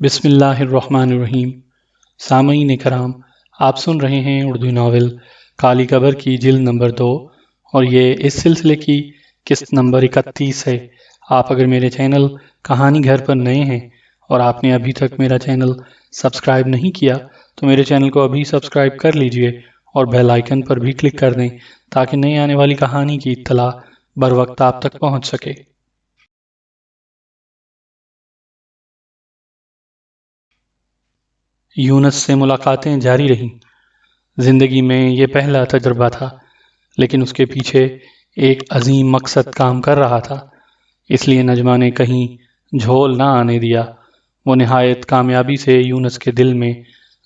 بسم اللہ الرحمن الرحیم۔ سامعین کرام، آپ سن رہے ہیں اردو ناول کالی قبر کی جلد نمبر 2 اور یہ اس سلسلے کی قسط نمبر 31 ہے۔ آپ اگر میرے چینل کہانی گھر پر نئے ہیں اور آپ نے ابھی تک میرا چینل سبسکرائب نہیں کیا تو میرے چینل کو ابھی سبسکرائب کر لیجئے اور بیل آئیکن پر بھی کلک کر دیں تاکہ نئے آنے والی کہانی کی اطلاع بر وقت آپ تک پہنچ سکے۔ یونس سے ملاقاتیں جاری رہیں۔ زندگی میں یہ پہلا تجربہ تھا، لیکن اس کے پیچھے ایک عظیم مقصد کام کر رہا تھا، اس لیے نجمہ نے کہیں جھول نہ آنے دیا۔ وہ نہایت کامیابی سے یونس کے دل میں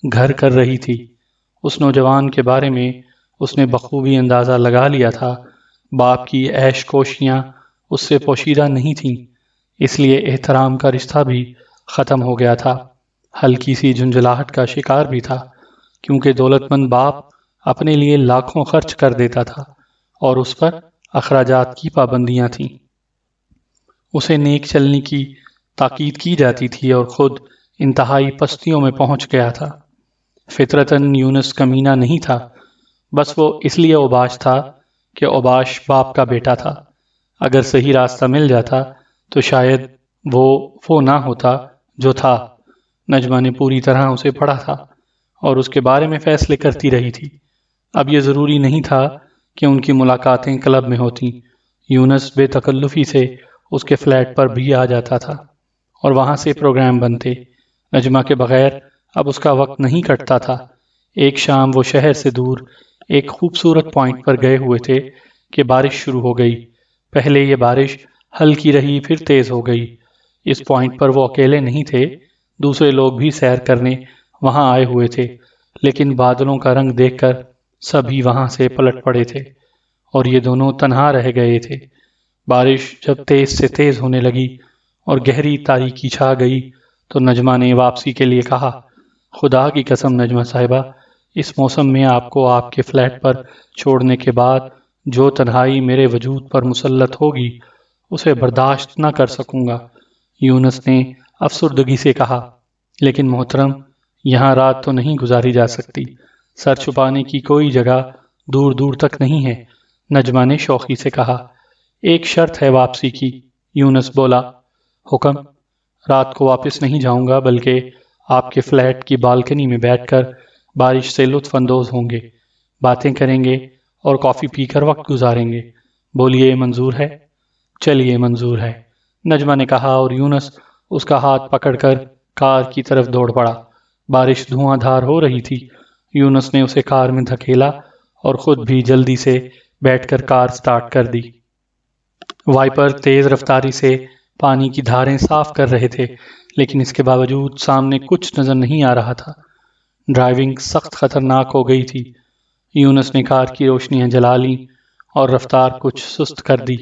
گھر کر رہی تھی۔ اس نوجوان کے بارے میں اس نے بخوبی اندازہ لگا لیا تھا۔ باپ کی عیش کوشیاں اس سے پوشیدہ نہیں تھیں، اس لیے احترام کا رشتہ بھی ختم ہو گیا تھا۔ ہلکی سی جھنجھلاہٹ کا شکار بھی تھا، کیونکہ دولت مند باپ اپنے لیے لاکھوں خرچ کر دیتا تھا اور اس پر اخراجات کی پابندیاں تھیں۔ اسے نیک چلنے کی تاکید کی جاتی تھی اور خود انتہائی پستیوں میں پہنچ گیا تھا۔ فطرتاً یونس کمینہ نہیں تھا، بس وہ اس لیے اوباش تھا کہ اوباش باپ کا بیٹا تھا۔ اگر صحیح راستہ مل جاتا تو شاید وہ نہ ہوتا جو تھا۔ نجمہ نے پوری طرح اسے پڑھا تھا اور اس کے بارے میں فیصلے کرتی رہی تھی۔ اب یہ ضروری نہیں تھا کہ ان کی ملاقاتیں کلب میں ہوتیں۔ یونس بے تکلفی سے اس کے فلیٹ پر بھی آ جاتا تھا اور وہاں سے پروگرام بنتے۔ نجمہ کے بغیر اب اس کا وقت نہیں کٹتا تھا۔ ایک شام وہ شہر سے دور ایک خوبصورت پوائنٹ پر گئے ہوئے تھے کہ بارش شروع ہو گئی۔ پہلے یہ بارش ہلکی رہی، پھر تیز ہو گئی۔ اس پوائنٹ پر وہ اکیلے نہیں تھے، دوسرے لوگ بھی سیر کرنے وہاں آئے ہوئے تھے، لیکن بادلوں کا رنگ دیکھ کر سبھی وہاں سے پلٹ پڑے تھے اور یہ دونوں تنہا رہ گئے تھے۔ بارش جب تیز سے تیز ہونے لگی اور گہری تاریکی چھا گئی تو نجمہ نے واپسی کے لیے کہا، خدا کی قسم نجمہ صاحبہ، اس موسم میں آپ کو آپ کے فلیٹ پر چھوڑنے کے بعد جو تنہائی میرے وجود پر مسلط ہوگی اسے برداشت نہ کر سکوں گا۔ یونس نے افسردگی سے کہا، لیکن محترم، یہاں رات تو نہیں گزاری جا سکتی، سر چھپانے کی کوئی جگہ دور دور تک نہیں ہے۔ نجمہ نے شوخی سے کہا، ایک شرط ہے واپسی کی۔ یونس بولا، حکم؟ رات کو واپس نہیں جاؤں گا، بلکہ آپ کے فلیٹ کی بالکنی میں بیٹھ کر بارش سے لطف اندوز ہوں گے، باتیں کریں گے اور کافی پی کر وقت گزاریں گے۔ بولیے، منظور ہے؟ چلیے، منظور ہے، نجمہ نے کہا اور یونس اس کا ہاتھ پکڑ کر کار کی طرف دوڑ پڑا۔ بارش دھواں دھار ہو رہی تھی۔ یونس نے اسے کار میں دھکیلا اور خود بھی جلدی سے بیٹھ کر کار سٹارٹ کر دی۔ وائپر تیز رفتاری سے پانی کی دھاریں صاف کر رہے تھے، لیکن اس کے باوجود سامنے کچھ نظر نہیں آ رہا تھا۔ ڈرائیونگ سخت خطرناک ہو گئی تھی۔ یونس نے کار کی روشنیاں جلا لیں اور رفتار کچھ سست کر دی۔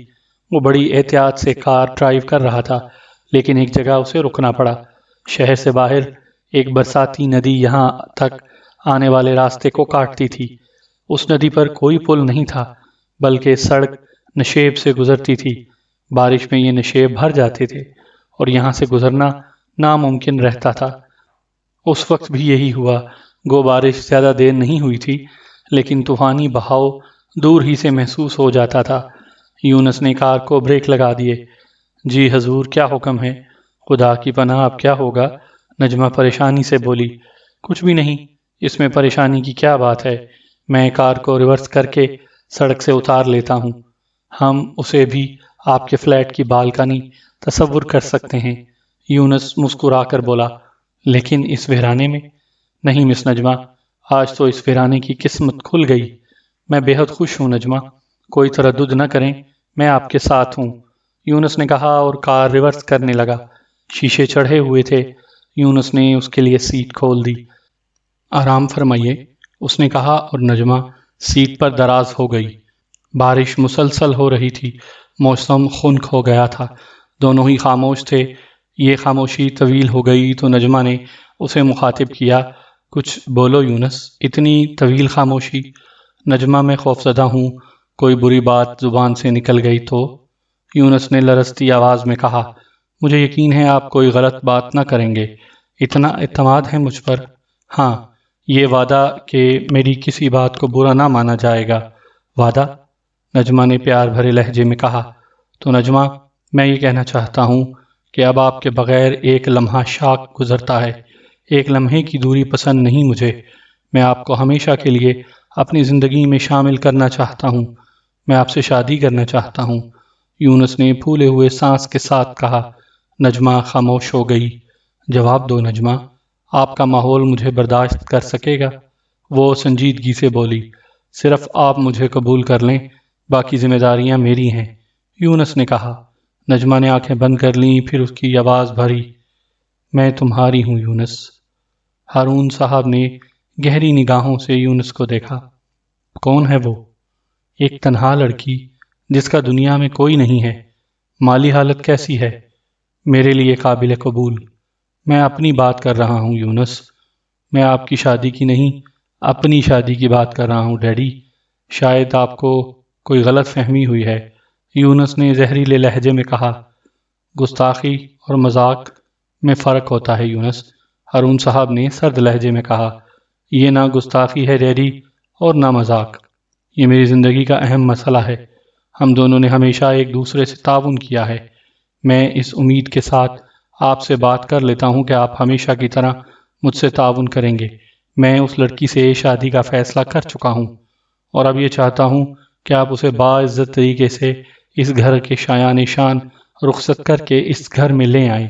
وہ بڑی احتیاط سے کار ڈرائیو کر رہا تھا، لیکن ایک جگہ اسے رکنا پڑا۔ شہر سے باہر ایک برساتی ندی یہاں تک آنے والے راستے کو کاٹتی تھی۔ اس ندی پر کوئی پل نہیں تھا، بلکہ سڑک نشیب سے گزرتی تھی۔ بارش میں یہ نشیب بھر جاتے تھے اور یہاں سے گزرنا ناممکن رہتا تھا۔ اس وقت بھی یہی ہوا۔ گو بارش زیادہ دیر نہیں ہوئی تھی، لیکن طوفانی بہاؤ دور ہی سے محسوس ہو جاتا تھا۔ یونس نے کار کو بریک لگا دیے۔ جی حضور، کیا حکم ہے؟ خدا کی پناہ، اب کیا ہوگا؟ نجمہ پریشانی سے بولی۔ کچھ بھی نہیں، اس میں پریشانی کی کیا بات ہے؟ میں کار کو ریورس کر کے سڑک سے اتار لیتا ہوں، ہم اسے بھی آپ کے فلیٹ کی بالکنی تصور کر سکتے ہیں۔ یونس مسکرا کر بولا، لیکن اس ویرانے میں؟ نہیں مس نجمہ، آج تو اس ویرانے کی قسمت کھل گئی۔ میں بے حد خوش ہوں نجمہ، کوئی تردد نہ کریں، میں آپ کے ساتھ ہوں، یونس نے کہا اور کار ریورس کرنے لگا۔ شیشے چڑھے ہوئے تھے۔ یونس نے اس کے لیے سیٹ کھول دی۔ آرام فرمائیے، اس نے کہا اور نجمہ سیٹ پر دراز ہو گئی۔ بارش مسلسل ہو رہی تھی، موسم خنک ہو گیا تھا، دونوں ہی خاموش تھے۔ یہ خاموشی طویل ہو گئی تو نجمہ نے اسے مخاطب کیا، کچھ بولو یونس، اتنی طویل خاموشی؟ نجمہ، میں خوفزدہ ہوں، کوئی بری بات زبان سے نکل گئی تو؟ یونس نے لرزتی آواز میں کہا، مجھے یقین ہے آپ کوئی غلط بات نہ کریں گے، اتنا اعتماد ہے مجھ پر؟ ہاں، یہ وعدہ کہ میری کسی بات کو برا نہ مانا جائے گا۔ وعدہ؟ نجمہ نے پیار بھرے لہجے میں کہا۔ تو نجمہ، میں یہ کہنا چاہتا ہوں کہ اب آپ کے بغیر ایک لمحہ شاک گزرتا ہے۔ ایک لمحے کی دوری پسند نہیں مجھے۔ میں آپ کو ہمیشہ کے لیے اپنی زندگی میں شامل کرنا چاہتا ہوں۔ میں آپ سے شادی کرنا چاہتا ہوں، یونس نے پھولے ہوئے سانس کے ساتھ کہا۔ نجمہ خاموش ہو گئی۔ جواب دو نجمہ، آپ کا ماحول مجھے برداشت کر سکے گا؟ وہ سنجیدگی سے بولی۔ صرف آپ مجھے قبول کر لیں، باقی ذمہ داریاں میری ہیں، یونس نے کہا۔ نجمہ نے آنکھیں بند کر لیں، پھر اس کی آواز بھری، میں تمہاری ہوں یونس۔ ہارون صاحب نے گہری نگاہوں سے یونس کو دیکھا۔ کون ہے وہ؟ ایک تنہا لڑکی جس کا دنیا میں کوئی نہیں ہے۔ مالی حالت کیسی ہے؟ میرے لیے قابل قبول۔ میں اپنی بات کر رہا ہوں یونس، میں آپ کی شادی کی نہیں، اپنی شادی کی بات کر رہا ہوں ڈیڈی۔ شاید آپ کو کوئی غلط فہمی ہوئی ہے، یونس نے زہریلے لہجے میں کہا۔ گستاخی اور مذاق میں فرق ہوتا ہے یونس، ہارون صاحب نے سرد لہجے میں کہا۔ یہ نہ گستاخی ہے ڈیڈی اور نہ مذاق، یہ میری زندگی کا اہم مسئلہ ہے۔ ہم دونوں نے ہمیشہ ایک دوسرے سے تعاون کیا ہے۔ میں اس امید کے ساتھ آپ سے بات کر لیتا ہوں کہ آپ ہمیشہ کی طرح مجھ سے تعاون کریں گے۔ میں اس لڑکی سے شادی کا فیصلہ کر چکا ہوں اور اب یہ چاہتا ہوں کہ آپ اسے باعزت طریقے سے اس گھر کے شایان شان رخصت کر کے اس گھر میں لے آئیں۔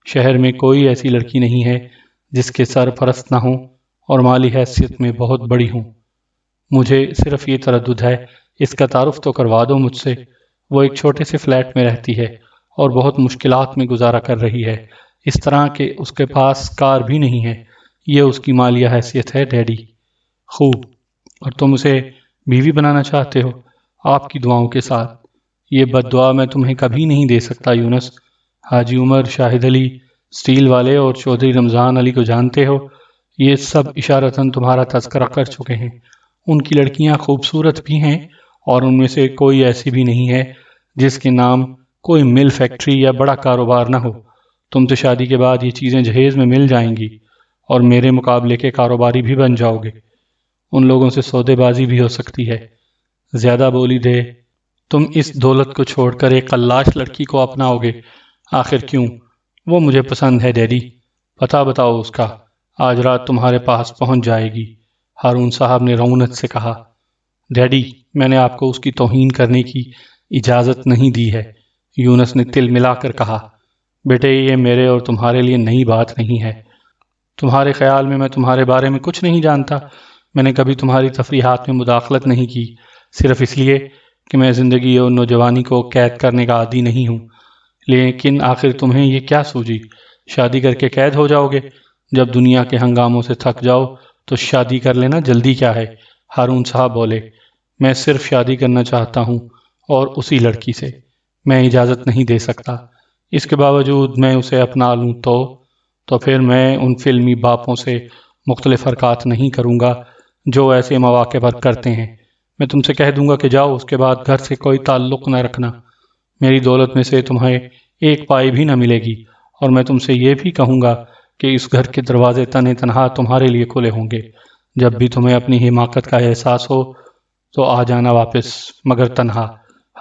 شہر میں کوئی ایسی لڑکی نہیں ہے جس کے سرپرست نہ ہوں اور مالی حیثیت میں بہت بڑی ہوں۔ مجھے صرف یہ تردد ہے، اس کا تعارف تو کروا دو مجھ سے۔ وہ ایک چھوٹے سے فلیٹ میں رہتی ہے اور بہت مشکلات میں گزارا کر رہی ہے، اس طرح کہ اس کے پاس کار بھی نہیں ہے۔ یہ اس کی مالیہ حیثیت ہے ڈیڈی۔ خوب، اور تم اسے بیوی بنانا چاہتے ہو؟ آپ کی دعاؤں کے ساتھ۔ یہ بد دعا میں تمہیں کبھی نہیں دے سکتا یونس۔ حاجی عمر، شاہد علی، اسٹیل والے اور چودھری رمضان علی کو جانتے ہو؟ یہ سب اشارتاً تمہارا تذکرہ کر چکے ہیں۔ ان کی لڑکیاں خوبصورت بھی ہیں اور ان میں سے کوئی ایسی بھی نہیں ہے جس کے نام کوئی مل فیکٹری یا بڑا کاروبار نہ ہو۔ تم تو شادی کے بعد یہ چیزیں جہیز میں مل جائیں گی اور میرے مقابلے کے کاروباری بھی بن جاؤ گے۔ ان لوگوں سے سودے بازی بھی ہو سکتی ہے۔ زیادہ بولی دے، تم اس دولت کو چھوڑ کر ایک قلاش لڑکی کو اپناؤ گے؟ آخر کیوں؟ وہ مجھے پسند ہے ڈیڈی۔ پتہ بتاؤ اس کا، آج رات تمہارے پاس پہنچ جائے گی، ہارون صاحب نے رعونت سے کہا۔ ڈیڈی، میں نے آپ کو اس کی توہین کرنے کی اجازت نہیں دی ہے، یونس نے تل ملا کر کہا۔ بیٹے، یہ میرے اور تمہارے لیے نئی بات نہیں ہے۔ تمہارے خیال میں تمہارے بارے میں کچھ نہیں جانتا؟ میں نے کبھی تمہاری تفریحات میں مداخلت نہیں کی، صرف اس لیے کہ میں زندگی اور نوجوانی کو قید کرنے کا عادی نہیں ہوں۔ لیکن آخر تمہیں یہ کیا سوجی؟ شادی کر کے قید ہو جاؤ گے؟ جب دنیا کے ہنگاموں سے تھک جاؤ تو شادی کر لینا، جلدی کیا ہے؟ ہارون صاحب بولے۔ میں صرف شادی کرنا چاہتا ہوں اور اسی لڑکی سے، میں اجازت نہیں دے سکتا۔ اس کے باوجود میں اسے اپنا لوں تو پھر میں ان فلمی باپوں سے مختلف حرکات نہیں کروں گا جو ایسے مواقع پر کرتے ہیں۔ میں تم سے کہہ دوں گا کہ جاؤ، اس کے بعد گھر سے کوئی تعلق نہ رکھنا۔ میری دولت میں سے تمہیں ایک پائی بھی نہ ملے گی، اور میں تم سے یہ بھی کہوں گا کہ اس گھر کے دروازے تنے تنہا تمہارے لیے کھلے ہوں گے۔ جب بھی تمہیں اپنی حماقت کا احساس ہو تو آ جانا واپس، مگر تنہا،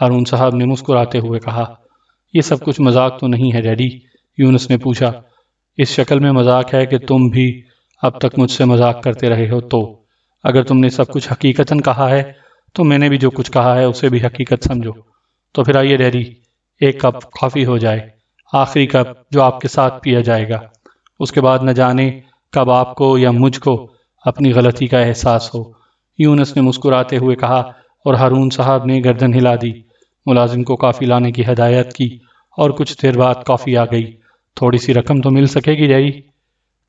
ہارون صاحب نے مسکراتے ہوئے کہا۔ یہ سب کچھ مذاق تو نہیں ہے ڈیڈی؟ یونس نے پوچھا۔ اس شکل میں مذاق ہے کہ تم بھی اب تک مجھ سے مذاق کرتے رہے ہو، تو اگر تم نے سب کچھ حقیقتاً کہا ہے تو میں نے بھی جو کچھ کہا ہے اسے بھی حقیقت سمجھو۔ تو پھر آئیے ڈیڈی، ایک کپ کافی ہو جائے، آخری کپ جو آپ کے ساتھ پیا جائے گا۔ اس کے بعد نہ جانے کب آپ کو یا مجھ کو اپنی غلطی کا احساس ہو، یونس نے مسکراتے ہوئے کہا، اور ہارون صاحب نے گردن ہلا دی۔ ملازم کو کافی لانے کی ہدایت کی اور کچھ دیر بعد کافی آ گئی۔ تھوڑی سی رقم تو مل سکے گی ڈیڈی؟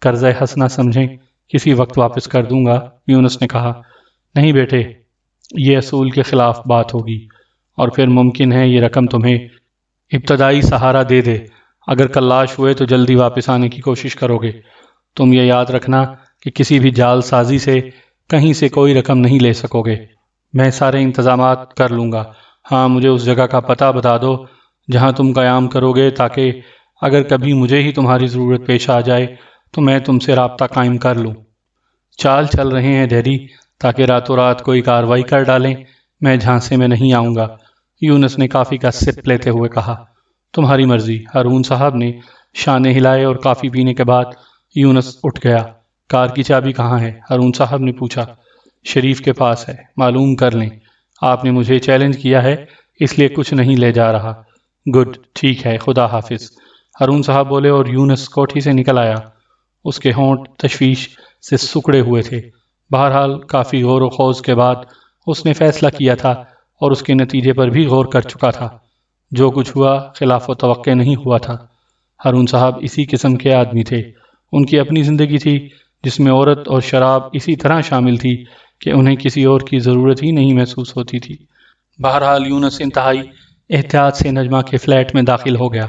قرضہ حسنہ سمجھیں، کسی وقت واپس کر دوں گا، یونس نے کہا۔ نہیں بیٹے، یہ اصول کے خلاف بات ہوگی، اور پھر ممکن ہے یہ رقم تمہیں ابتدائی سہارا دے دے۔ اگر کلاش ہوئے تو جلدی واپس آنے کی کوشش کرو گے۔ تم یہ یاد رکھنا کہ کسی بھی جال سازی سے کہیں سے کوئی رقم نہیں لے سکو گے۔ میں سارے انتظامات کر لوں گا۔ ہاں، مجھے اس جگہ کا پتہ بتا دو جہاں تم قیام کرو گے، تاکہ اگر کبھی مجھے ہی تمہاری ضرورت پیش آ جائے تو میں تم سے رابطہ قائم کر لوں۔ چال چل رہے ہیں ڈیڈی، تاکہ راتوں رات کوئی کارروائی کر ڈالیں؟ میں جھانسے میں نہیں آؤں گا، یونس نے کافی کا سپ لیتے ہوئے کہا۔ تمہاری مرضی، ہارون صاحب نے شانے ہلائے اور کافی پینے کے بعد یونس اٹھ گیا۔ کار کی چابی کہاں ہے؟ ہارون صاحب نے پوچھا۔ شریف کے پاس ہے، معلوم کر لیں۔ آپ نے مجھے چیلنج کیا ہے، اس لیے کچھ نہیں لے جا رہا۔ گڈ، ٹھیک ہے، خدا حافظ، ہارون صاحب بولے اور یونس کوٹھی سے نکل آیا۔ اس کے ہونٹ تشویش سے سکڑے ہوئے تھے۔ بہرحال کافی غور و خوض کے بعد اس نے فیصلہ کیا تھا اور اس کے نتیجے پر بھی غور کر چکا تھا۔ جو کچھ ہوا خلاف و توقع نہیں ہوا تھا۔ ہارون صاحب اسی قسم کے آدمی تھے۔ ان کی اپنی زندگی تھی جس میں عورت اور شراب اسی طرح شامل تھی کہ انہیں کسی اور کی ضرورت ہی نہیں محسوس ہوتی تھی۔ بہرحال یونس انتہائی احتیاط سے نجمہ کے فلیٹ میں داخل ہو گیا۔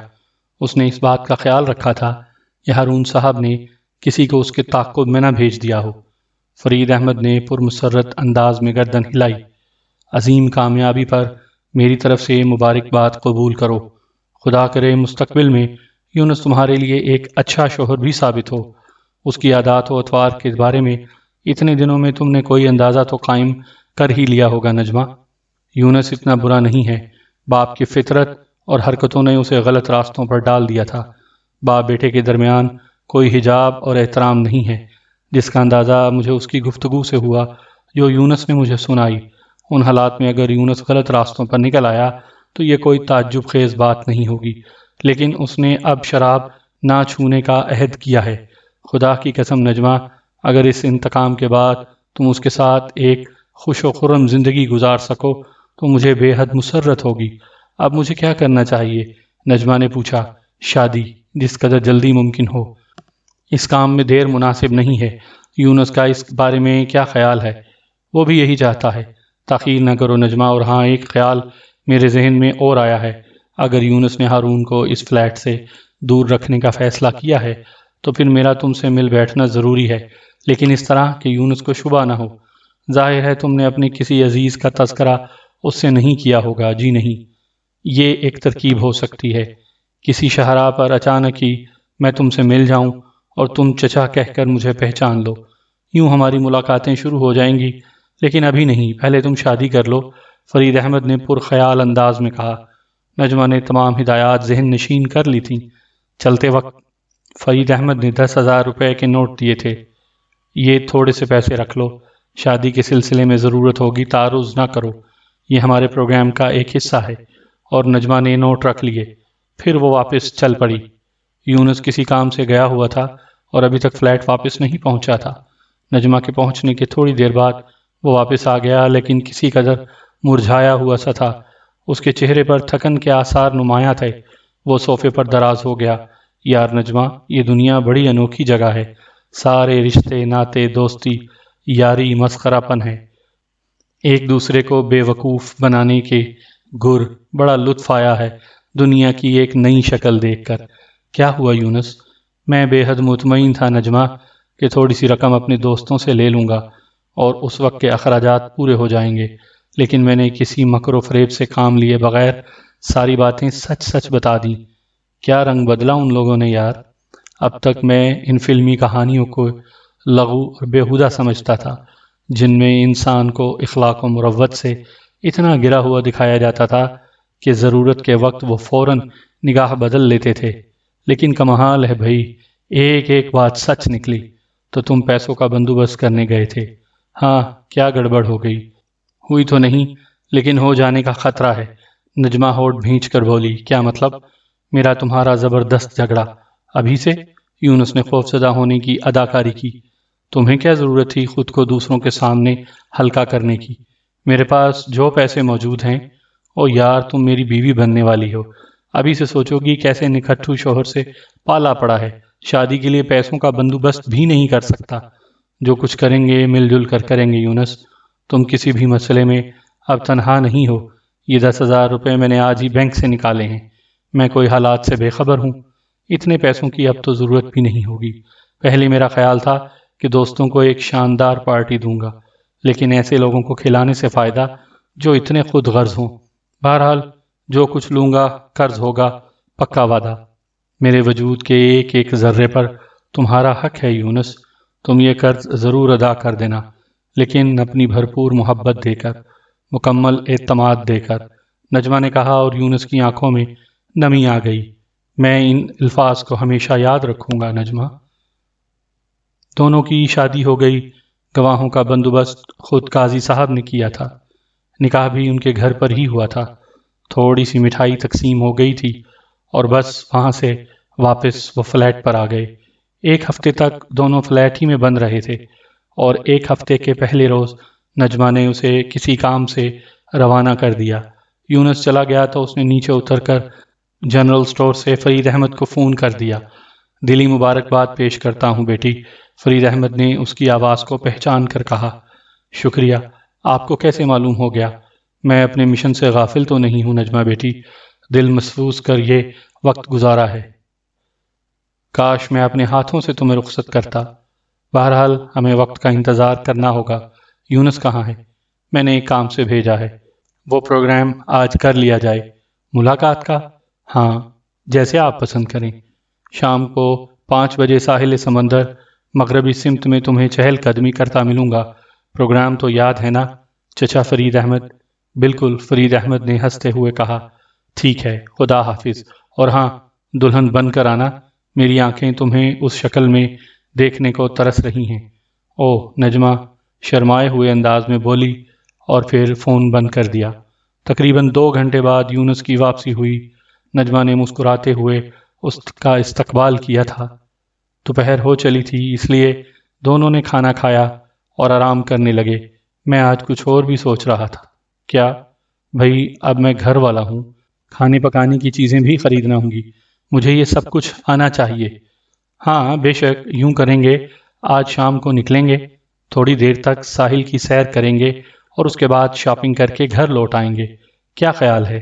اس نے اس بات کا خیال رکھا تھا کہ ہارون صاحب نے کسی کو اس کے تعاقب میں نہ بھیج دیا ہو۔ فرید احمد نے پرمسرت انداز میں گردن ہلائی۔ عظیم کامیابی پر میری طرف سے مبارکباد قبول کرو۔ خدا کرے مستقبل میں یونس تمہارے لیے ایک اچھا شوہر بھی ثابت ہو۔ اس کی عادات و اطوار کے بارے میں اتنے دنوں میں تم نے کوئی اندازہ تو قائم کر ہی لیا ہوگا نجمہ۔ یونس اتنا برا نہیں ہے۔ باپ کی فطرت اور حرکتوں نے اسے غلط راستوں پر ڈال دیا تھا۔ باپ بیٹے کے درمیان کوئی حجاب اور احترام نہیں ہے، جس کا اندازہ مجھے اس کی گفتگو سے ہوا جو یونس نے مجھے سنائی۔ ان حالات میں اگر یونس غلط راستوں پر نکل آیا تو یہ کوئی تعجب خیز بات نہیں ہوگی، لیکن اس نے اب شراب نہ چھونے کا عہد کیا ہے۔ خدا کی قسم نجمہ، اگر اس انتقام کے بعد تم اس کے ساتھ ایک خوش و خرم زندگی گزار سکو تو مجھے بے حد مسرت ہوگی۔ اب مجھے کیا کرنا چاہیے؟ نجمہ نے پوچھا۔ شادی، جس قدر جلدی ممکن ہو۔ اس کام میں دیر مناسب نہیں ہے۔ یونس کا اس بارے میں کیا خیال ہے؟ وہ بھی یہی چاہتا ہے۔ تاخیر نہ کرو نجمہ، اور ہاں، ایک خیال میرے ذہن میں اور آیا ہے۔ اگر یونس نے ہارون کو اس فلیٹ سے دور رکھنے کا فیصلہ کیا ہے تو پھر میرا تم سے مل بیٹھنا ضروری ہے، لیکن اس طرح کہ یونس کو شبہ نہ ہو۔ ظاہر ہے تم نے اپنے کسی عزیز کا تذکرہ اس سے نہیں کیا ہوگا۔ جی نہیں، یہ ایک ترکیب ہو سکتی ہے۔ کسی شاہراہ پر اچانک ہی میں تم سے مل جاؤں اور تم چچا کہہ کر مجھے پہچان لو۔ یوں ہماری ملاقاتیں شروع ہو جائیں گی، لیکن ابھی نہیں، پہلے تم شادی کر لو، فرید احمد نے پرخیال انداز میں کہا۔ نجمہ نے تمام ہدایات ذہن نشین کر لی تھیں۔ چلتے وقت فرید احمد نے 10,000 روپے کے نوٹ دیے تھے۔ یہ تھوڑے سے پیسے رکھ لو، شادی کے سلسلے میں ضرورت ہوگی، تعارض نہ کرو، یہ ہمارے پروگرام کا ایک حصہ ہے۔ اور نجمہ نے نوٹ رکھ لیے۔ پھر وہ واپس چل پڑی۔ یونس کسی کام سے گیا ہوا تھا اور ابھی تک فلیٹ واپس نہیں پہنچا تھا۔ نجمہ کے پہنچنے کے تھوڑی دیر بعد وہ واپس آ گیا، لیکن کسی قدر مرجھایا ہوا سا تھا۔ اس کے چہرے پر تھکن کے آثار نمایاں تھے۔ وہ صوفے پر دراز ہو گیا۔ یار نجمہ، یہ دنیا بڑی انوکھی جگہ ہے۔ سارے رشتے، ناتے، دوستی، یاری مسخرہ پن ہے۔ ایک دوسرے کو بے وقوف بنانے کے گر بڑا لطف آیا ہے دنیا کی ایک نئی شکل دیکھ کر۔ کیا ہوا یونس؟ میں بے حد مطمئن تھا نجمہ کہ تھوڑی سی رقم اپنے دوستوں سے لے لوں گا اور اس وقت کے اخراجات پورے ہو جائیں گے، لیکن میں نے کسی مکر و فریب سے کام لیے بغیر ساری باتیں سچ سچ بتا دیں۔ کیا رنگ بدلا ان لوگوں نے یار! اب تک میں ان فلمی کہانیوں کو لغو اور بیہودہ سمجھتا تھا، جن میں انسان کو اخلاق و مروت سے اتنا گرا ہوا دکھایا جاتا تھا کہ ضرورت کے وقت وہ فوراً نگاہ بدل لیتے تھے، لیکن کمحال ہے بھائی، ایک ایک بات سچ نکلی۔ تو تم پیسوں کا بندوبست کرنے گئے تھے؟ ہاں، کیا گڑبڑ ہو گئی؟ ہوئی تو نہیں، لیکن ہو جانے کا خطرہ ہے۔ نجمہ ہوٹ بھینچ کر بولی۔ کیا مطلب؟ میرا تمہارا زبردست جھگڑا۔ ابھی سے؟ یونس نے خوفزدہ ہونے کی اداکاری کی۔ تمہیں کیا ضرورت تھی خود کو دوسروں کے سامنے ہلکا کرنے کی؟ میرے پاس جو پیسے موجود ہیں، او یار تم میری بیوی بننے والی ہو، ابھی سے سوچو گی کیسے نکھٹو شوہر سے پالا پڑا ہے، شادی کے لیے پیسوں کا بندوبست بھی نہیں کر سکتا۔ جو کچھ کریں گے مل جل کر کریں گے یونس، تم کسی بھی مسئلے میں اب تنہا نہیں ہو۔ یہ 10,000 روپے میں نے آج ہی بینک سے نکالے ہیں۔ میں کوئی حالات سے بے خبر ہوں، اتنے پیسوں کی اب تو ضرورت بھی نہیں ہوگی۔ پہلے میرا خیال تھا کہ دوستوں کو ایک شاندار پارٹی دوں گا، لیکن ایسے لوگوں کو کھلانے سے فائدہ جو اتنے خود غرض ہوں۔ بہرحال جو کچھ لوں گا قرض ہوگا، پکا وعدہ۔ میرے وجود کے ایک ایک ذرے پر تمہارا حق ہے یونس، تم یہ قرض ضرور ادا کر دینا، لیکن اپنی بھرپور محبت دے کر، مکمل اعتماد دے کر۔ نجمہ نے کہا اور یونس کی آنکھوں میں نمی آ گئی۔ میں ان الفاظ کو ہمیشہ یاد رکھوں گا نجمہ۔ دونوں کی شادی ہو گئی، گواہوں کا بندوبست خود قاضی صاحب نے کیا تھا، نکاح بھی ان کے گھر پر ہی ہوا تھا۔ تھوڑی سی مٹھائی تقسیم ہو گئی تھی اور بس وہاں سے واپس وہ فلیٹ پر آ گئے۔ ایک ہفتے تک دونوں فلیٹ ہی میں بند رہے تھے، اور ایک ہفتے کے پہلے روز نجمہ نے اسے کسی کام سے روانہ کر دیا۔ یونس چلا گیا تو اس نے نیچے اتر کر جنرل سٹور سے فرید احمد کو فون کر دیا۔ دلی مبارکباد پیش کرتا ہوں بیٹی، فرید احمد نے اس کی آواز کو پہچان کر کہا۔ شکریہ، آپ کو کیسے معلوم ہو گیا؟ میں اپنے مشن سے غافل تو نہیں ہوں نجمہ بیٹی، دل محسوس کر یہ وقت گزارا ہے۔ کاش میں اپنے ہاتھوں سے تمہیں رخصت کرتا۔ بہرحال ہمیں وقت کا انتظار کرنا ہوگا۔ یونس کہاں ہے؟ میں نے ایک کام سے بھیجا ہے، وہ پروگرام آج کر لیا جائے۔ ملاقات کا؟ ہاں، جیسے آپ پسند کریں۔ شام کو 5 بجے ساحل سمندر مغربی سمت میں تمہیں چہل قدمی کرتا ملوں گا۔ پروگرام تو یاد ہے نا چچا فرید احمد؟ بالکل، فرید احمد نے ہنستے ہوئے کہا۔ ٹھیک ہے، خدا حافظ، اور ہاں، دلہن بن کر آنا، میری آنکھیں تمہیں اس شکل میں دیکھنے کو ترس رہی ہیں۔ اوہ، نجمہ شرمائے ہوئے انداز میں بولی اور پھر فون بند کر دیا۔ تقریباً 2 گھنٹے بعد یونس کی واپسی ہوئی۔ نجمہ نے مسکراتے ہوئے اس کا استقبال کیا تھا۔ دوپہر ہو چلی تھی، اس لیے دونوں نے کھانا کھایا اور آرام کرنے لگے۔ میں آج کچھ اور بھی سوچ رہا تھا۔ کیا؟ بھئی اب میں گھر والا ہوں، کھانے پکانے کی چیزیں بھی خریدنا ہوں گی، مجھے یہ سب کچھ آنا چاہیے۔ ہاں بے شک، یوں کریں گے، آج شام کو نکلیں گے، تھوڑی دیر تک ساحل کی سیر کریں گے اور اس کے بعد شاپنگ کر کے گھر لوٹ آئیں گے۔ کیا خیال ہے؟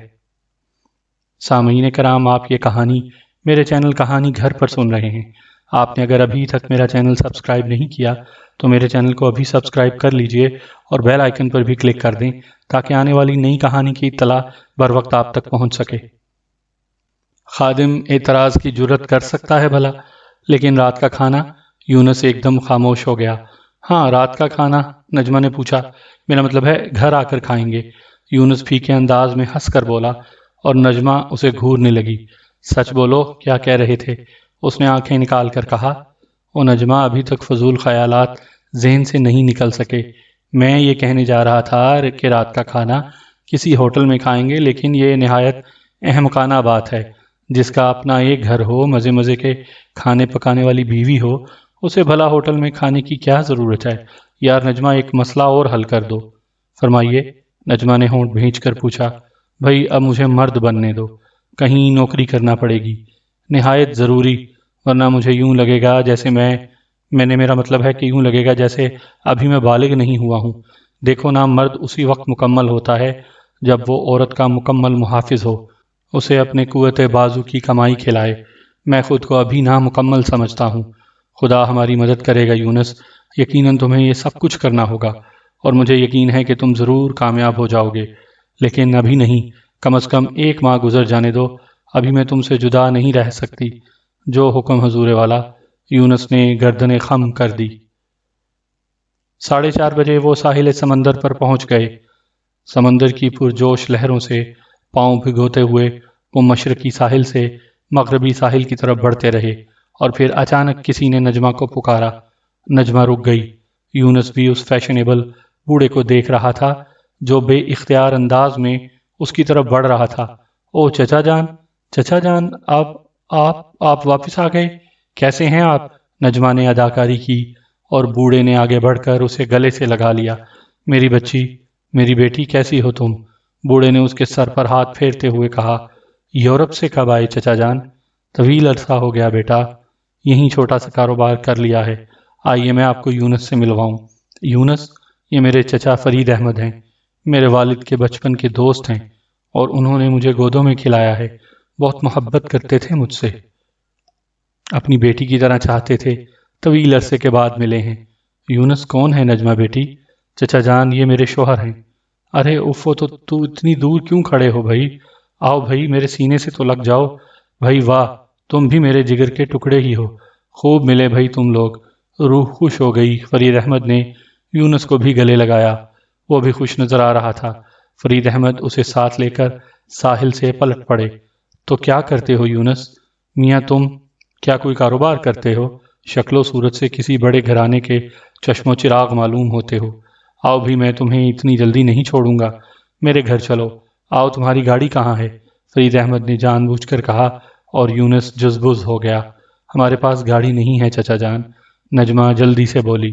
سامعین کرام، آپ یہ کہانی میرے چینل کہانی گھر پر سن رہے ہیں۔ آپ نے اگر ابھی تک میرا چینل سبسکرائب نہیں کیا تو میرے چینل کو ابھی سبسکرائب کر لیجئے اور بیل آئیکن پر بھی کلک کر دیں تاکہ آنے والی نئی کہانی کی اطلاع بر وقت آپ تک پہنچ سکے۔ خادم اعتراض کی جرت کر سکتا ہے بھلا، لیکن رات کا کھانا؟ یونس ایک دم خاموش ہو گیا۔ ہاں، رات کا کھانا؟ نجمہ نے پوچھا۔ میرا مطلب ہے گھر آ کر کھائیں گے، یونس پھیکے انداز میں ہنس کر بولا، اور نجمہ اسے گھورنے لگی۔ سچ بولو، کیا کہہ رہے تھے؟ اس نے آنکھیں نکال کر کہا۔ او نجمہ، ابھی تک فضول خیالات ذہن سے نہیں نکل سکے۔ میں یہ کہنے جا رہا تھا کہ رات کا کھانا کسی ہوٹل میں کھائیں گے، لیکن یہ نہایت احمقانہ بات ہے۔ جس کا اپنا ایک گھر ہو، مزے مزے کے کھانے پکانے والی بیوی ہو، اسے بھلا ہوٹل میں کھانے کی کیا ضرورت ہے؟ یار نجمہ، ایک مسئلہ اور حل کر دو۔ فرمائیے، نجمہ نے ہونٹ بھینچ کر پوچھا۔ بھئی اب مجھے مرد بننے دو، کہیں نوکری کرنا پڑے گی، نہایت ضروری، ورنہ مجھے یوں لگے گا جیسے میرا مطلب ہے کہ یوں لگے گا جیسے ابھی میں بالغ نہیں ہوا ہوں۔ دیکھو نا، مرد اسی وقت مکمل ہوتا ہے جب وہ عورت کا مکمل محافظ ہو، اسے اپنے قوت بازو کی کمائی کھلائے۔ میں خود کو ابھی نامکمل سمجھتا ہوں۔ خدا ہماری مدد کرے گا یونس، یقیناً تمہیں یہ سب کچھ کرنا ہوگا، اور مجھے یقین ہے کہ تم ضرور کامیاب ہو جاؤ گے، لیکن ابھی نہیں، کم از کم 1 ماہ گزر جانے دو، ابھی میں تم سے جدا نہیں رہ سکتی۔ جو حکم حضور والا، یونس نے گردن خم کر دی۔ 4:30 بجے وہ ساحل سمندر پر پہنچ گئے۔ سمندر کی پرجوش لہروں سے پاؤں بھگوتے ہوئے وہ مشرقی ساحل سے مغربی ساحل کی طرف بڑھتے رہے، اور پھر اچانک کسی نے نجمہ کو پکارا۔ نجمہ رک گئی۔ یونس بھی اس فیشنیبل بوڑھے کو دیکھ رہا تھا جو بے اختیار انداز میں اس کی طرف بڑھ رہا تھا۔ او چچا جان، چچا جان، آپ واپس آ گئے، کیسے ہیں آپ؟ نجمہ نے اداکاری کی اور بوڑھے نے آگے بڑھ کر اسے گلے سے لگا لیا۔ میری بچی، میری بیٹی، کیسی ہو تم؟ بوڑھے نے اس کے سر پر ہاتھ پھیرتے ہوئے کہا۔ یورپ سے کب آئے چچا جان؟ طویل عرصہ ہو گیا بیٹا، یہیں چھوٹا سا کاروبار کر لیا ہے۔ آئیے میں آپ کو یونس سے ملواؤں۔ یونس؟ یہ میرے چچا فرید احمد ہیں، میرے والد کے بچپن کے دوست ہیں، اور انہوں نے مجھے گودوں میں کھلایا ہے، بہت محبت کرتے تھے مجھ سے، اپنی بیٹی کی طرح چاہتے تھے، طویل عرصے کے بعد ملے ہیں۔ یونس کون ہے نجمہ بیٹی؟ چچا جان، یہ میرے شوہر ہیں۔ ارے اوفو، تو اتنی دور کیوں کھڑے ہو بھائی؟ آؤ بھائی، میرے سینے سے تو لگ جاؤ۔ بھائی واہ، تم بھی میرے جگر کے ٹکڑے ہی ہو، خوب ملے بھائی تم لوگ، روح خوش ہو گئی۔ فرید احمد نے یونس کو بھی گلے لگایا، وہ بھی خوش نظر آ رہا تھا۔ فرید احمد اسے ساتھ لے کر ساحل سے پلٹ پڑے۔ تو کیا کرتے ہو یونس میاں تم؟ کیا کوئی کاروبار کرتے ہو؟ شکل و صورت سے کسی بڑے گھرانے کے چشم و چراغ معلوم ہوتے ہو۔ آؤ بھی، میں تمہیں اتنی جلدی نہیں چھوڑوں گا، میرے گھر چلو۔ آؤ، تمہاری گاڑی کہاں ہے؟ فرید احمد نے جان بوجھ کر کہا، اور یونس جزبز ہو گیا۔ ہمارے پاس گاڑی نہیں ہے چچا جان، نجمہ جلدی سے بولی۔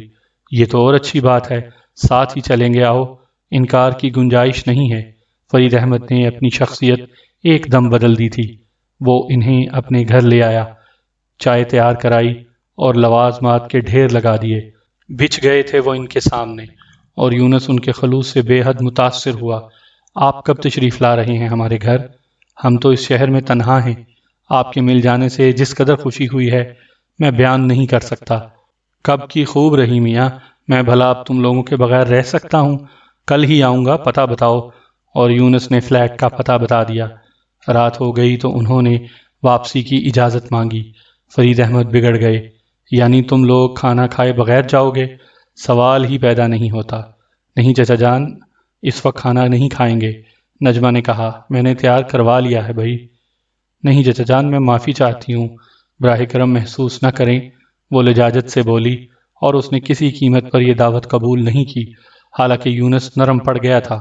یہ تو اور اچھی بات ہے، ساتھ ہی چلیں گے، آؤ، انکار کی گنجائش نہیں ہے۔ فرید احمد نے اپنی شخصیت ایک دم بدل دی تھی۔ وہ انہیں اپنے گھر لے آیا، چائے تیار کرائی اور لوازمات کے ڈھیر لگا دیے۔ بچھ گئے تھے وہ ان کے سامنے، اور یونس ان کے خلوص سے بے حد متاثر ہوا۔ آپ کب تشریف لا رہے ہیں ہمارے گھر؟ ہم تو اس شہر میں تنہا ہیں، آپ کے مل جانے سے جس قدر خوشی ہوئی ہے میں بیان نہیں کر سکتا۔ کب کی خوب رہی میاں، میں بھلا اب تم لوگوں کے بغیر رہ سکتا ہوں؟ کل ہی آؤں گا، پتہ بتاؤ۔ اور یونس نے فلیٹ کا پتہ بتا دیا۔ رات ہو گئی تو انہوں نے واپسی کی اجازت مانگی۔ فرید احمد بگڑ گئے۔ یعنی تم لوگ کھانا کھائے بغیر جاؤ گے؟ سوال ہی پیدا نہیں ہوتا۔ نہیں چچا جان، اس وقت کھانا نہیں کھائیں گے، نجمہ نے کہا۔ میں نے تیار کروا لیا ہے بھائی۔ نہیں چچا جان، میں معافی چاہتی ہوں، براہ کرم محسوس نہ کریں، وہ لجاجت سے بولی، اور اس نے کسی قیمت پر یہ دعوت قبول نہیں کی، حالانکہ یونس نرم پڑ گیا تھا۔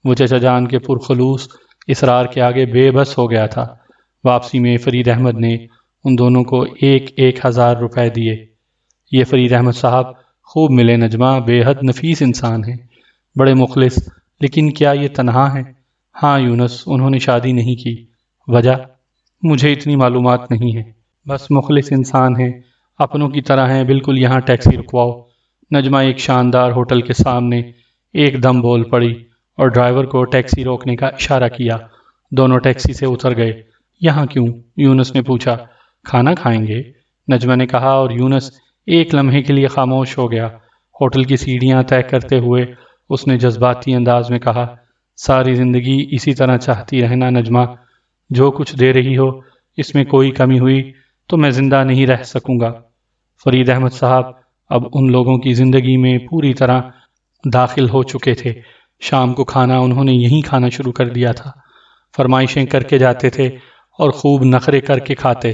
وہ چچا جان کے پرخلوص اصرار کے آگے بے بس ہو گیا تھا۔ واپسی میں فرید احمد نے ان دونوں کو 1,000 روپے دیے۔ یہ فرید احمد صاحب خوب ملے نجمہ، بے حد نفیس انسان ہیں، بڑے مخلص، لیکن کیا یہ تنہا ہیں؟ ہاں یونس، انہوں نے شادی نہیں کی۔ وجہ؟ مجھے اتنی معلومات نہیں ہے، بس مخلص انسان ہیں، اپنوں کی طرح ہیں بالکل۔ یہاں ٹیکسی رکواؤ۔ نجمہ ایک شاندار ہوٹل کے سامنے ایک دم بول پڑی اور ڈرائیور کو ٹیکسی روکنے کا اشارہ کیا۔ دونوں ٹیکسی سے اتر گئے۔ یہاں کیوں؟ یونس نے پوچھا۔ کھانا کھائیں گے، نجمہ نے کہا، اور یونس ایک لمحے کے لیے خاموش ہو گیا۔ ہوٹل کی سیڑھیاں طے کرتے ہوئے اس نے جذباتی انداز میں کہا، ساری زندگی اسی طرح چاہتی رہنا نجمہ، جو کچھ دے رہی ہو اس میں کوئی کمی ہوئی تو میں زندہ نہیں رہ سکوں گا۔ فرید احمد صاحب اب ان لوگوں کی زندگی میں پوری طرح داخل ہو چکے تھے۔ شام کو کھانا انہوں نے یہیں کھانا شروع کر دیا تھا۔ فرمائشیں کر کے جاتے تھے اور خوب نخرے کر کے کھاتے۔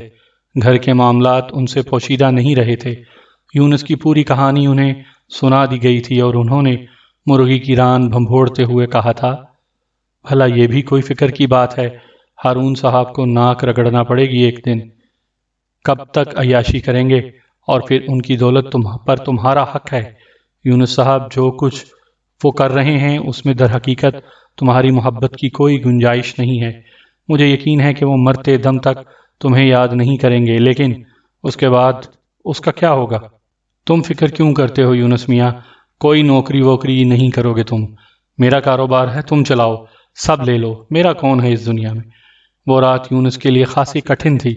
گھر کے معاملات ان سے پوشیدہ نہیں رہے تھے۔ یونس کی پوری کہانی انہیں سنا دی گئی تھی، اور انہوں نے مرغی کی ران بھنبھوڑتے ہوئے کہا تھا، بھلا یہ بھی کوئی فکر کی بات ہے، ہارون صاحب کو ناک رگڑنا پڑے گی ایک دن۔ کب تک عیاشی کریں گے؟ اور پھر ان کی دولت پر تمہارا حق ہے۔ یونس صاحب، جو کچھ وہ کر رہے ہیں اس میں در حقیقت تمہاری محبت کی کوئی گنجائش نہیں ہے۔ مجھے یقین ہے کہ وہ مرتے دم تک تمہیں یاد نہیں کریں گے، لیکن اس کے بعد اس کا کیا ہوگا؟ تم فکر کیوں کرتے ہو یونس میاں؟ کوئی نوکری ووکری نہیں کرو گے تم، میرا کاروبار ہے، تم چلاؤ، سب لے لو، میرا کون ہے اس دنیا میں۔ وہ رات یونس کے لیے خاصی کٹھن تھی۔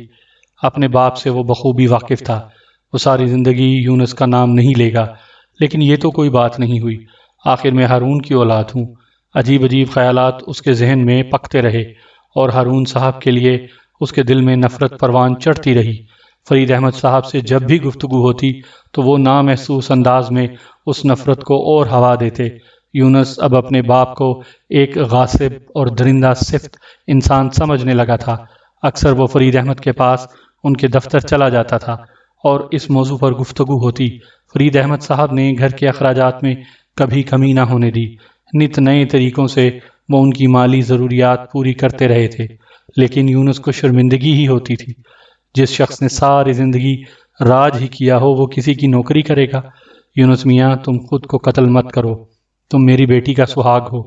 اپنے باپ سے وہ بخوبی واقف تھا، وہ ساری زندگی یونس کا نام نہیں لے گا، لیکن یہ تو کوئی بات نہیں ہوئی، آخر میں ہارون کی اولاد ہوں۔ عجیب عجیب خیالات اس کے ذہن میں پکتے رہے، اور ہارون صاحب کے لیے اس کے دل میں نفرت پروان چڑھتی رہی۔ فرید احمد صاحب سے جب بھی گفتگو ہوتی تو وہ نامحسوس انداز میں اس نفرت کو اور ہوا دیتے۔ یونس اب اپنے باپ کو ایک غاصب اور درندہ صفت انسان سمجھنے لگا تھا۔ اکثر وہ فرید احمد کے پاس ان کے دفتر چلا جاتا تھا اور اس موضوع پر گفتگو ہوتی۔ فرید احمد صاحب نے گھر کے اخراجات میں کبھی کمی نہ ہونے دی۔ نت نئے طریقوں سے وہ ان کی مالی ضروریات پوری کرتے رہے تھے، لیکن یونس کو شرمندگی ہی ہوتی تھی۔ جس شخص نے ساری زندگی راج ہی کیا ہو وہ کسی کی نوکری کرے گا؟ یونس میاں، تم خود کو قتل مت کرو، تم میری بیٹی کا سہاگ ہو۔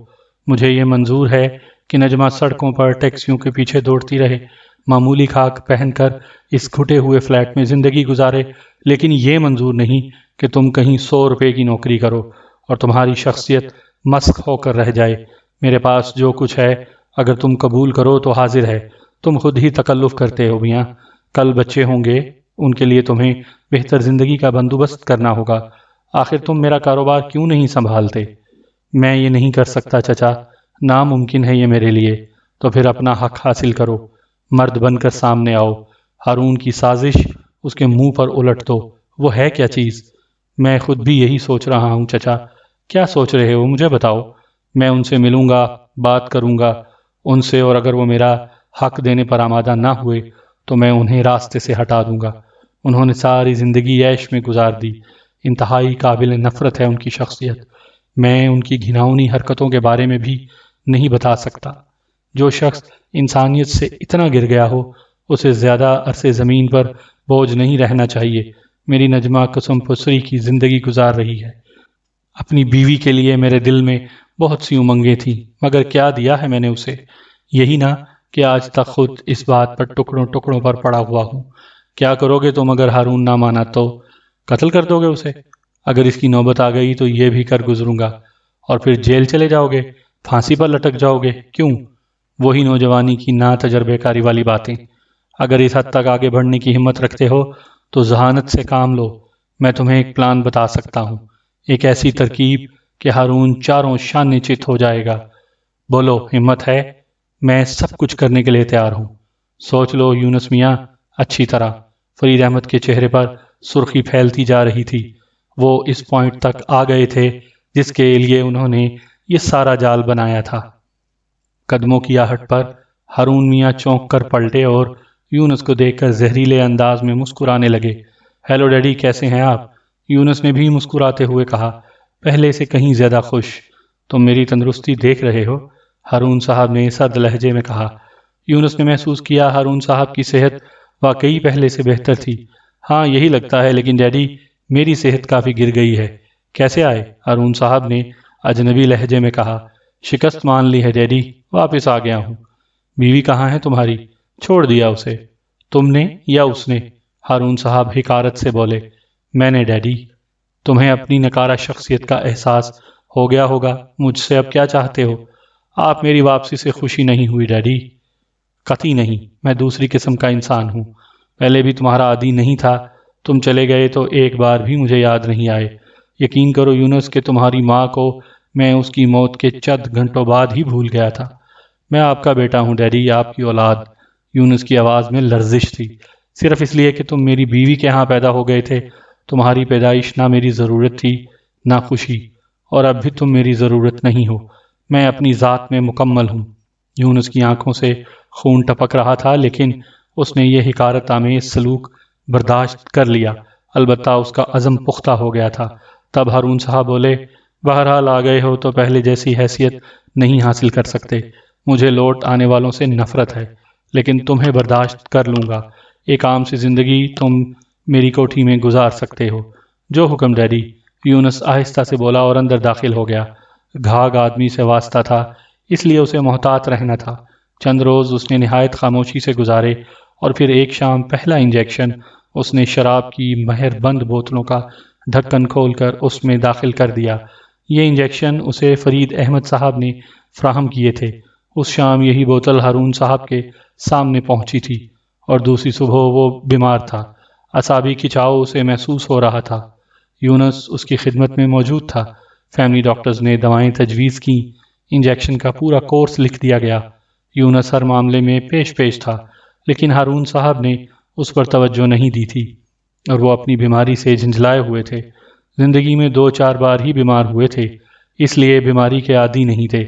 مجھے یہ منظور ہے کہ نجمہ سڑکوں پر ٹیکسیوں کے پیچھے دوڑتی رہے، معمولی خاک پہن کر اس گھٹے ہوئے فلیٹ میں زندگی گزارے، لیکن یہ منظور نہیں کہ تم کہیں 100 روپے کی نوکری کرو اور تمہاری شخصیت مسخ ہو کر رہ جائے۔ میرے پاس جو کچھ ہے اگر تم قبول کرو تو حاضر ہے۔ تم خود ہی تکلف کرتے ہو میاں، کل بچے ہوں گے، ان کے لیے تمہیں بہتر زندگی کا بندوبست کرنا ہوگا۔ آخر تم میرا کاروبار کیوں نہیں سنبھالتے؟ میں یہ نہیں کر سکتا چچا، ناممکن ہے یہ میرے لیے۔ تو پھر اپنا حق حاصل کرو، مرد بن کر سامنے آؤ۔ ہارون کی سازش اس کے منہ پر الٹ دو۔ وہ ہے کیا چیز؟ میں خود بھی یہی سوچ رہا ہوں چچا۔ کیا سوچ رہے ہو مجھے بتاؤ۔ میں ان سے ملوں گا، بات کروں گا ان سے، اور اگر وہ میرا حق دینے پر آمادہ نہ ہوئے تو میں انہیں راستے سے ہٹا دوں گا۔ انہوں نے ساری زندگی عیش میں گزار دی، انتہائی قابل نفرت ہے ان کی شخصیت۔ میں ان کی گھناؤنی حرکتوں کے بارے میں بھی نہیں بتا سکتا۔ جو شخص انسانیت سے اتنا گر گیا ہو اسے زیادہ عرصے زمین پر بوجھ نہیں رہنا چاہیے۔ میری نجمہ قسم پسری کی زندگی گزار رہی ہے۔ اپنی بیوی کے لیے میرے دل میں بہت سی امنگیں تھیں، مگر کیا دیا ہے میں نے اسے؟ یہی نہ کہ آج تک خود اس بات پر ٹکڑوں ٹکڑوں پر پڑا ہوا ہوں۔ کیا کرو گے تم اگر ہارون نہ مانا تو؟ قتل کر دو گے اسے؟ اگر اس کی نوبت آ گئی تو یہ بھی کر گزروں گا۔ اور پھر جیل چلے جاؤ گے، پھانسی پر لٹک جاؤ گے؟ کیوں؟ وہی نوجوانی کی نا تجربے کاری والی باتیں۔ اگر اس حد تک آگے بڑھنے کی ہمت رکھتے ہو تو ذہانت سے کام لو۔ میں تمہیں ایک پلان بتا سکتا ہوں، ایک ایسی ترکیب کہ ہارون چاروں شانے چت ہو جائے گا۔ بولو، ہمت ہے؟ میں سب کچھ کرنے کے لیے تیار ہوں۔ سوچ لو یونس میاں اچھی طرح۔ فرید احمد کے چہرے پر سرخی پھیلتی جا رہی تھی۔ وہ اس پوائنٹ تک آ گئے تھے جس کے لیے انہوں نے یہ سارا جال بنایا تھا۔ قدموں کی آہٹ پر ہارون میاں چونک کر پلٹے اور یونس کو دیکھ کر زہریلے انداز میں مسکرانے لگے۔ ہیلو ڈیڈی، کیسے ہیں آپ؟ یونس نے بھی مسکراتے ہوئے کہا، پہلے سے کہیں زیادہ خوش۔ تم میری تندرستی دیکھ رہے ہو؟ ہارون صاحب نے سرد لہجے میں کہا۔ یونس نے محسوس کیا ہارون صاحب کی صحت واقعی پہلے سے بہتر تھی۔ ہاں یہی لگتا ہے، لیکن ڈیڈی میری صحت کافی گر گئی ہے۔ کیسے آئے؟ ہارون صاحب نے اجنبی لہجے میں کہا۔ شکست مان لی ہے ڈیڈی، واپس آ گیا ہوں۔ بیوی کہاں ہے تمہاری؟ چھوڑ دیا اسے۔ تم نے یا اس نے؟ ہارون صاحب حقارت سے بولے۔ میں نے ڈیڈی۔ تمہیں اپنی نکارہ شخصیت کا احساس ہو گیا ہوگا۔ مجھ سے اب کیا چاہتے ہو؟ آپ میری واپسی سے خوشی نہیں ہوئی ڈیڈی؟ قطعی نہیں، میں دوسری قسم کا انسان ہوں۔ پہلے بھی تمہارا عادی نہیں تھا۔ تم چلے گئے تو ایک بار بھی مجھے یاد نہیں آئے۔ یقین کرو یونس کہ تمہاری ماں کو میں اس کی موت کے چند گھنٹوں بعد ہی بھول گیا تھا۔ میں آپ کا بیٹا ہوں ڈیڈی، آپ کی اولاد۔ یونس کی آواز میں لرزش تھی۔ صرف اس لیے کہ تم میری بیوی کے ہاں پیدا ہو گئے تھے، تمہاری پیدائش نہ میری ضرورت تھی نہ خوشی، اور اب بھی تم میری ضرورت نہیں ہو۔ میں اپنی ذات میں مکمل ہوں۔ یونس کی آنکھوں سے خون ٹپک رہا تھا، لیکن اس نے یہ حقارت آمیز سلوک برداشت کر لیا۔ البتہ اس کا عزم پختہ ہو گیا تھا۔ تب ہارون صاحب بولے، بہرحال آ گئے ہو تو پہلے جیسی حیثیت نہیں حاصل کر سکتے۔ مجھے لوٹ آنے والوں سے نفرت ہے، لیکن تمہیں برداشت کر لوں گا۔ ایک عام سی زندگی تم میری کوٹھی میں گزار سکتے ہو۔ جو حکم ڈیڈی، یونس آہستہ سے بولا اور اندر داخل ہو گیا۔ گھاگ آدمی سے واسطہ تھا، اس لیے اسے محتاط رہنا تھا۔ چند روز اس نے نہایت خاموشی سے گزارے، اور پھر ایک شام پہلا انجیکشن اس نے شراب کی مہر بند بوتلوں کا ڈھکن کھول کر اس میں داخل کر دیا۔ یہ انجیکشن اسے فرید احمد صاحب نے فراہم کیے تھے۔ اس شام یہی بوتل ہارون صاحب کے سامنے پہنچی تھی، اور دوسری صبح وہ بیمار تھا۔ اعصابی کھچاؤ اسے محسوس ہو رہا تھا۔ یونس اس کی خدمت میں موجود تھا۔ فیملی ڈاکٹرز نے دوائیں تجویز کی، انجیکشن کا پورا کورس لکھ دیا گیا۔ یونس ہر معاملے میں پیش تھا، لیکن ہارون صاحب نے اس پر توجہ نہیں دی تھی، اور وہ اپنی بیماری سے جھنجھلائے ہوئے تھے۔ زندگی میں 2-4 بار ہی بیمار ہوئے تھے، اس لیے بیماری کے عادی نہیں تھے۔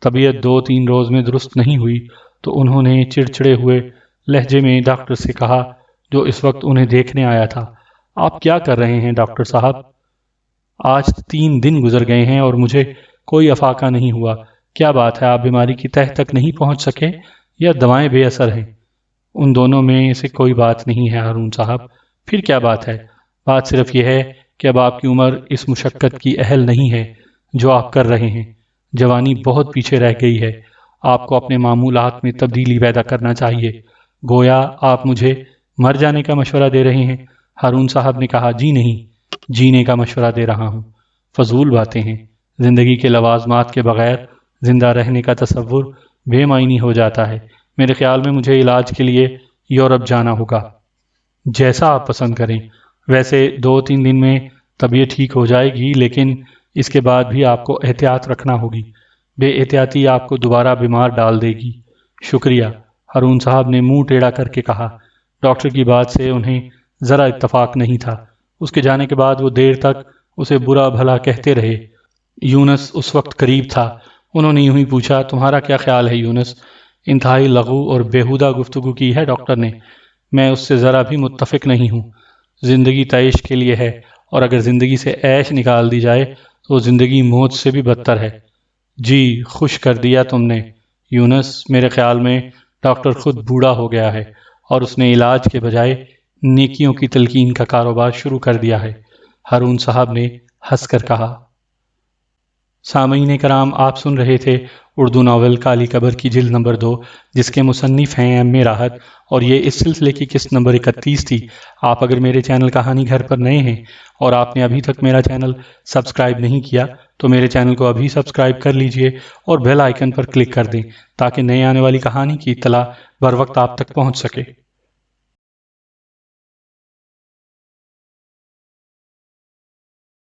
طبیعت 2-3 روز میں درست نہیں ہوئی تو انہوں نے چڑچڑے ہوئے لہجے میں ڈاکٹر سے کہا، جو اس وقت انہیں دیکھنے آیا تھا، آپ کیا کر رہے ہیں ڈاکٹر صاحب؟ آج 3 دن گزر گئے ہیں اور مجھے کوئی افاقہ نہیں ہوا۔ کیا بات ہے، آپ بیماری کی تہ تک نہیں پہنچ سکے یا دوائیں بے اثر ہیں؟ ان دونوں میں سے کوئی بات نہیں ہے ہارون صاحب۔ پھر کیا بات ہے؟ بات صرف یہ ہے کہ اب آپ کی عمر اس مشقت کی اہل نہیں ہے جو آپ کر رہے ہیں۔ جوانی بہت پیچھے رہ گئی ہے۔ آپ کو اپنے معمولات میں تبدیلی پیدا کرنا چاہیے۔ گویا آپ مجھے مر جانے کا مشورہ دے رہے ہیں؟ ہارون صاحب نے کہا، جی نہیں، جینے کا مشورہ دے رہا ہوں۔ فضول باتیں ہیں۔ زندگی کے لوازمات کے بغیر زندہ رہنے کا تصور بے معنی ہو جاتا ہے۔ میرے خیال میں مجھے علاج کے لیے یورپ جانا ہوگا۔ جیسا آپ پسند کریں۔ ویسے 2-3 دن میں طبیعت ٹھیک ہو جائے گی، لیکن اس کے بعد بھی آپ کو احتیاط رکھنا ہوگی۔ بے احتیاطی آپ کو دوبارہ بیمار ڈال دے گی۔ شکریہ، ہارون صاحب نے منہ ٹیڑھا کر کے کہا۔ ڈاکٹر کی بات سے انہیں ذرا اتفاق نہیں تھا۔ اس کے جانے کے بعد وہ دیر تک اسے برا بھلا کہتے رہے۔ یونس اس وقت قریب تھا۔ انہوں نے یوں ہی پوچھا، تمہارا کیا خیال ہے یونس؟ انتہائی لغو اور بیہودہ گفتگو کی ہے ڈاکٹر نے۔ میں اس سے ذرا بھی متفق نہیں ہوں۔ زندگی تعیش کے لیے ہے، اور اگر زندگی سے عیش نکال دی جائے تو زندگی موت سے بھی بدتر ہے۔ جی خوش کر دیا تم نے یونس، میرے خیال میں ڈاکٹر خود بوڑھا ہو گیا ہے اور اس نے علاج کے بجائے نیکیوں کی تلقین کا کاروبار شروع کر دیا ہے، ہارون صاحب نے ہنس کر کہا۔ سامعین کرام، آپ سن رہے تھے اردو ناول کالی قبر کی جلد نمبر 2، جس کے مصنف ہیں ایم اے راحت، اور یہ اس سلسلے کی قسط نمبر 31 تھی۔ آپ اگر میرے چینل کہانی گھر پر نئے ہیں اور آپ نے ابھی تک میرا چینل سبسکرائب نہیں کیا تو میرے چینل کو ابھی سبسکرائب کر لیجئے اور بیل آئیکن پر کلک کر دیں تاکہ نئے آنے والی کہانی کی اطلاع بر وقت آپ تک پہنچ سکے۔